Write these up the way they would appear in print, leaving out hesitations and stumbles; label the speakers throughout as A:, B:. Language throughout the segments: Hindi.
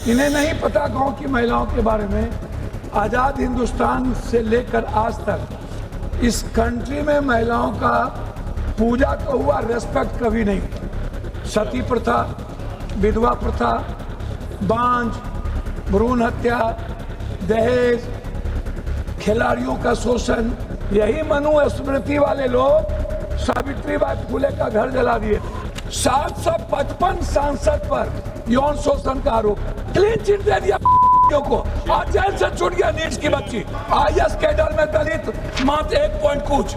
A: इन्हें नहीं पता गांव की महिलाओं के बारे में। आज़ाद हिंदुस्तान से लेकर आज तक इस कंट्री में महिलाओं का पूजा तो हुआ, रेस्पेक्ट कभी नहीं। सती प्रथा, विधवा प्रथा, बांझ, भ्रूण हत्या, दहेज, खिलाड़ियों का शोषण, यही मनुस्मृति वाले लोग सावित्रीबाई फुले का घर जला दिए। 755 सांसद पर यौन शोषण का आरोप, क्लीन चिट दे दिया को और जेल से छूट गया नीड्स की बच्ची। आईएएस कैडर में दलित मात्र 1 पॉइंट कुछ।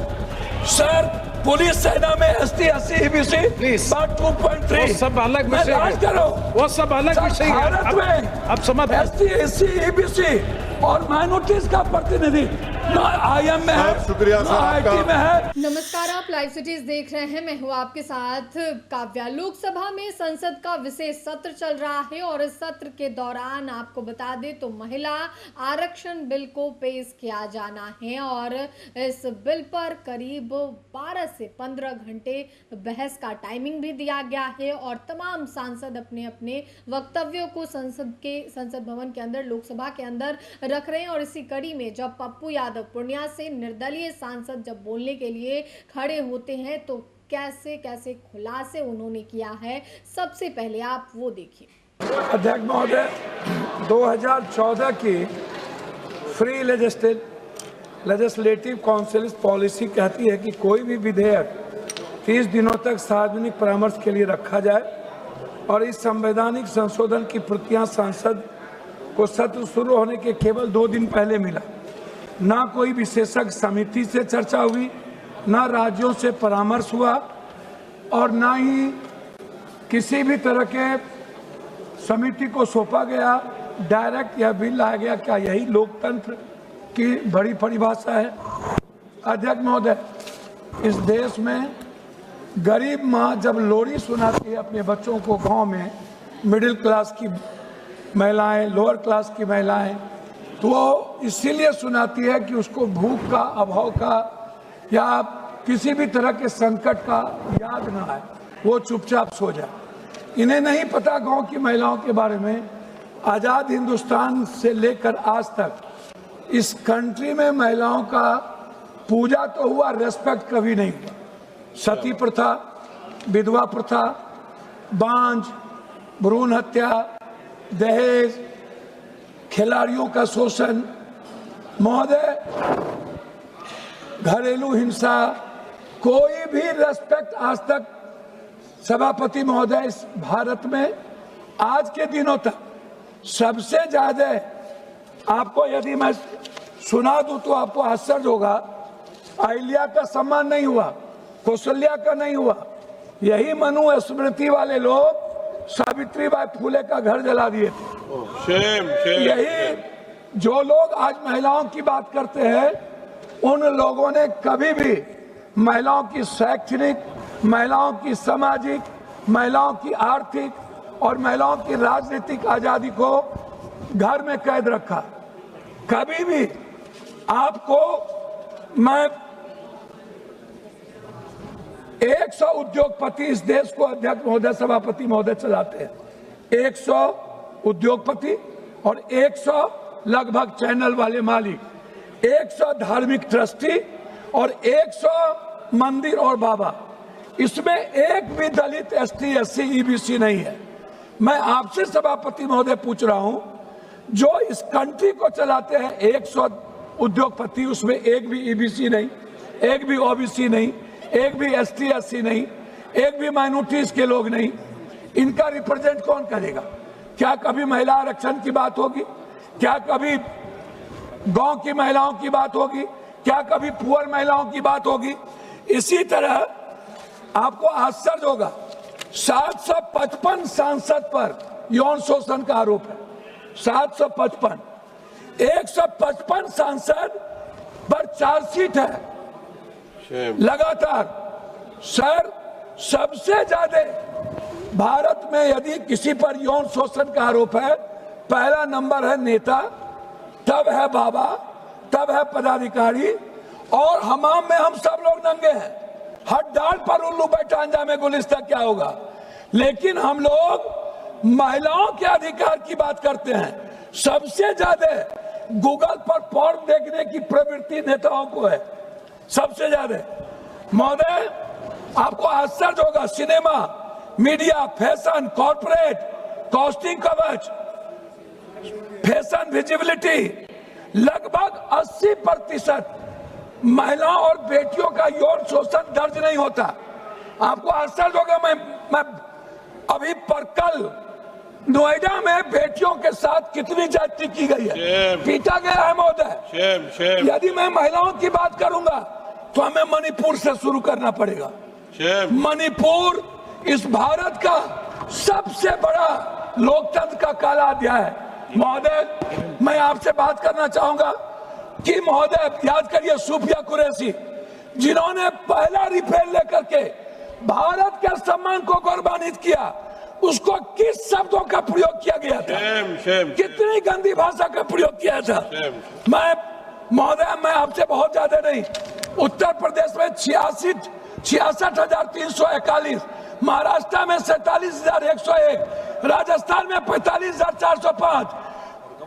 A: सर पुलिस सेना में एसटी एससी ईबीसी 2.3।
B: सब अलग विषय है, वो सब अलग विषय है।
A: भारत में
B: अब समझ
A: एसटी एससी ईबीसी और माइनॉरिटीज का प्रतिनिधि ना आईएम में है,
C: शुक्रिया
A: ना आईटी में है।
D: नमस्कार, आप लाइव सिटीज देख रहे हैं। मैं हूं आपके साथ काव्या। लोकसभा में संसद का विशेष सत्र चल रहा है और इस सत्र के दौरान आपको बता दें तो महिला आरक्षण बिल को पेश किया जाना है और इस बिल पर करीब 12 से 15 घंटे बहस का टाइमिंग भी दिया गया है और तमाम सांसद अपने अपने वक्तव्यों को संसद भवन के अंदर, लोकसभा के अंदर रख रहे हैं। और इसी कड़ी में जब पप्पू यादव पूर्णिया से निर्दलीय सांसद जब बोलने के लिए खड़े होते हैं तो कैसे कैसे खुलासे उन्होंने किया है, सबसे पहले आप वो देखिए।
A: अध्यक्ष महोदय, 2014 की फ्री लेजिस्लेटिव काउंसिल पॉलिसी कहती है कि कोई भी विधेयक 30 दिनों तक सार्वजनिक परामर्श के लिए रखा जाए और इस संवैधानिक संशोधन की प्रतियां सांसद को सत्र शुरू होने के केवल 2 दिन पहले मिला। ना कोई विशेषज्ञ समिति से चर्चा हुई, ना राज्यों से परामर्श हुआ और ना ही किसी भी तरह के समिति को सौंपा गया। डायरेक्ट यह बिल लाया गया। क्या यही लोकतंत्र की बड़ी परिभाषा है? अध्यक्ष महोदय, इस देश में गरीब माँ जब लोरी सुनाती है अपने बच्चों को गांव में, मिडिल क्लास की महिलाएं, लोअर क्लास की महिलाएं, तो वो इसीलिए सुनाती है कि उसको भूख का, अभाव का या किसी भी तरह के संकट का याद ना आए, वो चुपचाप सो जाए। इन्हें नहीं पता गांव की महिलाओं के बारे में। आज़ाद हिंदुस्तान से लेकर आज तक इस कंट्री में महिलाओं का पूजा तो हुआ, रेस्पेक्ट कभी नहीं हुआ। सती प्रथा, विधवा प्रथा, बांझ, भ्रूण हत्या, दहेज, खिलाड़ियों का शोषण, महोदय घरेलू हिंसा, कोई भी रेस्पेक्ट आज तक सभापति महोदय इस भारत में आज के दिनों तक सबसे ज्यादा, आपको यदि मैं सुना दूं तो आपको आश्चर्य होगा, अहिल्या का सम्मान नहीं हुआ, कौशल्या का नहीं हुआ। यही मनुस्मृति वाले लोग सावित्रीबाई फुले का घर जला दिए थे। यही जो लोग आज महिलाओं की बात करते हैं, उन लोगों ने कभी भी महिलाओं की शैक्षणिक, महिलाओं की सामाजिक, महिलाओं की आर्थिक और महिलाओं की राजनीतिक आजादी को घर में कैद रखा। कभी भी आपको मैं 100 उद्योगपति इस देश को अध्यक्ष महोदय, सभापति महोदय चलाते हैं। 100 उद्योगपति और 100 लगभग चैनल वाले मालिक, 100 धार्मिक ट्रस्टी और 100 मंदिर और बाबा। इसमें एक भी दलित, एसटी एससी ईबीसी नहीं है। मैं आपसे सभापति महोदय पूछ रहा हूं, जो इस कंट्री को चलाते हैं 100 उद्योगपति, उसमें एक भी ईबीसी नहीं, एक भी ओबीसी नहीं, एक भी एसटी एससी नहीं, एक भी माइनॉरिटीज के लोग नहीं। इनका रिप्रेजेंट कौन करेगा? क्या कभी महिला आरक्षण की बात होगी? क्या कभी गांव की महिलाओं की बात होगी? क्या कभी पुअर महिलाओं की बात होगी? इसी तरह आपको आश्चर्य होगा, 755 सांसद पर यौन शोषण का आरोप है। 755, 155 सांसद पर चार्जशीट है लगातार। सर, सबसे ज्यादा भारत में यदि किसी पर यौन शोषण का आरोप है, पहला नंबर है नेता, तब है बाबा, तब है पदाधिकारी और हमाम में हम सब लोग नंगे हैं। हर डाल पर उल्लू बैठा अंजामे गुलिस्ता क्या होगा। लेकिन हम लोग महिलाओं के अधिकार की बात करते हैं। सबसे ज्यादा गूगल पर पोर्न देखने की प्रवृत्ति नेताओं को है, सबसे ज्यादा। महोदय, आपको आश्चर्य होगा, cinema, media, fashion, corporate, costing कवच, फैशन विजिबिलिटी, लगभग 80% महिलाओं और बेटियों का यौन शोषण दर्ज नहीं होता। आपको आश्चर्य होगा, मैं अभी पर कल नोएडा में बेटियों के साथ कितनी ज्यादती की गई है, पीटा गया है महोदय। यदि मैं महिलाओं की बात करूंगा तो हमें मणिपुर से शुरू करना पड़ेगा। मणिपुर इस भारत का सबसे बड़ा लोकतंत्र का काला अध्याय है। महोदय, मैं आपसे बात करना चाहूंगा कि महोदय, याद करिए सूफिया कुरैशी, जिन्होंने पहला रिफेल लेकर के भारत के सम्मान को गौरवान्वित किया, उसको किस शब्दों का प्रयोग किया गया था, कितनी गंदी भाषा का प्रयोग किया था। मैं महोदय, मैं आपसे बहुत ज्यादा नहीं, उत्तर प्रदेश में 66,341, महाराष्ट्र में 47,101, राजस्थान में 45,405,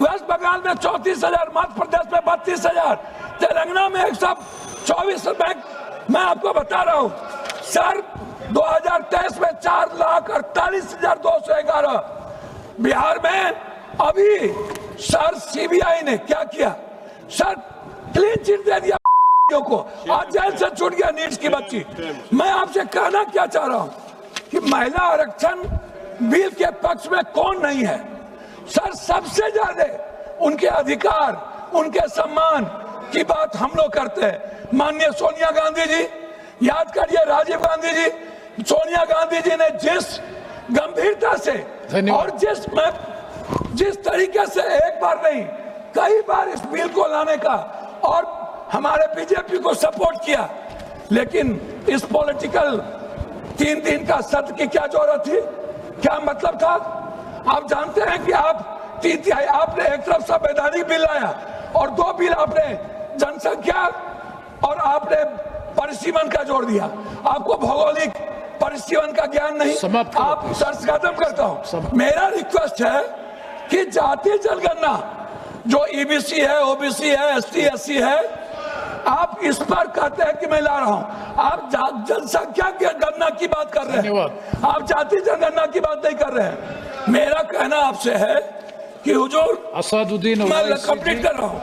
A: वेस्ट बंगाल में 34,000, मध्य प्रदेश में 32,000, तेलंगाना में 124। मैं आपको बता रहा हूं सर, 2023 में 4,48,211, बिहार में अभी सर सीबीआई ने क्या किया सर, क्लीन चिट दे दिया को, आज जेल से छूट गया नीड्स की बच्ची। मैं आपसे कहना क्या चाह रहा हूं कि महिला आरक्षण बिल के पक्ष में कौन नहीं है सर। सबसे ज्यादा उनके अधिकार, उनके सम्मान की बात हम लोग करते हैं। माननीय सोनिया गांधी जी, याद करिए राजीव गांधी जी, सोनिया गांधी जी ने जिस गंभीरता से और जिस तरीके से एक बार नहीं कई बार इस बिल को लाने का और हमारे बीजेपी को सपोर्ट किया, लेकिन इस पॉलिटिकल 3 दिन का सत्र की क्या जरूरत थी, क्या मतलब था। आप जानते हैं कि आप 3 तिहाई आपने एक तरफ संवैधानिक बिल लाया और 2 बिल आपने जनसंख्या और आपने परिसीमन का जोड़ दिया। आपको भौगोलिक परिसीमन का ज्ञान नहीं। आप सर्च खत्म करता हूं। मेरा रिक्वेस्ट है कि जातीय जनगणना जो ईबीसी है, ओबीसी है, एसटी एससी है, आप इस पर कहते हैं कि मैं ला रहा हूं, आप जनसंख्या की गणना की बात कर रहे हैं, आप जातीय जनगणना की बात नहीं कर रहे हैं। मेरा कहना आपसे है कि हुजूर,
B: असदुद्दीन,
A: मैं कंप्लीट कर रहा हूं,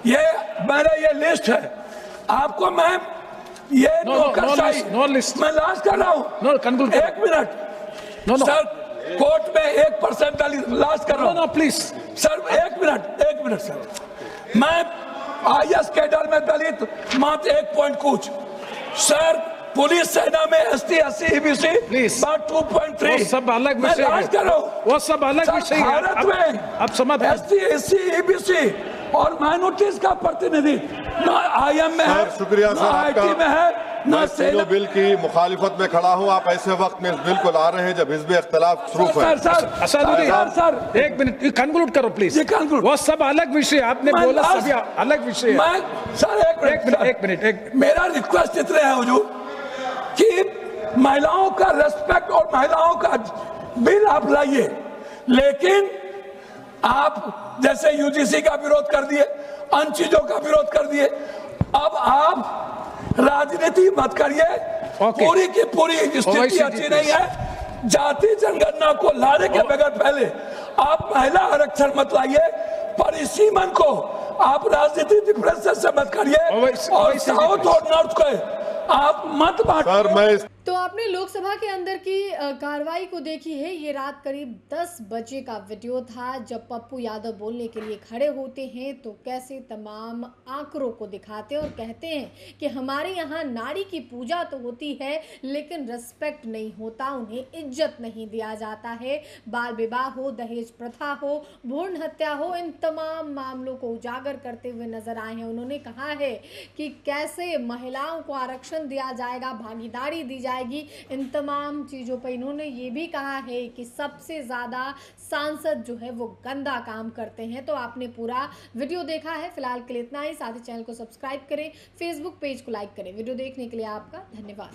A: ये मेरा ये लिस्ट है, आपको मैं ये मैं लास्ट कर रहा हूं। 1 मिनट सर, कोर्ट में 1% लास्ट कर रहा हूं।
B: प्लीज
A: सर 1 मिनट सर, मैं IS कैडर में दलित मात्र 1 पॉइंट कुछ सर, पुलिस सेना में ST SC EBC 2.3,
B: सब अलग विषय है, वो सब अलग विषय है।
A: भारत में
B: अब समझ
A: ST SC EBC और माइनॉरिटीज का प्रतिनिधि न IM में है,
C: शुक्रिया सर
A: IT में है,
C: मैं तीनों बिल की मुखालिफत में खड़ा हूं। आप ऐसे वक्त में इस बिल को ला रहे हैं जब हिज़्ब इख्तिलाफ शुरू है।
B: सर 1 मिनट कंक्लूड करो प्लीज। वो सब अलग विषय, आपने बोला सभी अलग विषय है।
A: सर 1 मिनट, मेरा रिक्वेस्ट इतने है हुजूर कि महिलाओं का रेस्पेक्ट और महिलाओं का बिल आप लाइए, लेकिन आप जैसे UGC का विरोध कर दिए, अन्य चीजों का विरोध कर दिए, अब आप राजनीति मत करिए। पूरी की पूरी स्थिति अच्छी नहीं है। जाति जनगणना को लाने के बगैर पहले आप महिला आरक्षण मत लाइए, परिसीमन को आप राजनीतिक डिफरेंसेस से मत करिए और साउथ और नॉर्थ को आप मत बांटिए।
D: तो आपने लोकसभा के अंदर की कार्रवाई को देखी है। ये रात करीब 10 बजे का वीडियो था, जब पप्पू यादव बोलने के लिए खड़े होते हैं तो कैसे तमाम आंकड़ों को दिखाते हैं और कहते हैं कि हमारे यहाँ नारी की पूजा तो होती है लेकिन रिस्पेक्ट नहीं होता, उन्हें इज्जत नहीं दिया जाता है। बाल विवाह हो, दहेज प्रथा हो, भ्रूण हत्या हो, इन तमाम मामलों को उजागर करते हुए नजर आए हैं। उन्होंने कहा है कि कैसे महिलाओं को आरक्षण दिया जाएगा, भागीदारी दी जाएगी, इन तमाम चीज़ों पर इन्होंने ये भी कहा है कि सबसे ज़्यादा सांसद जो है वो गंदा काम करते हैं। तो आपने पूरा वीडियो देखा है, फिलहाल के लिए इतना ही। साथ ही चैनल को सब्सक्राइब करें, फेसबुक पेज को लाइक करें। वीडियो देखने के लिए आपका धन्यवाद।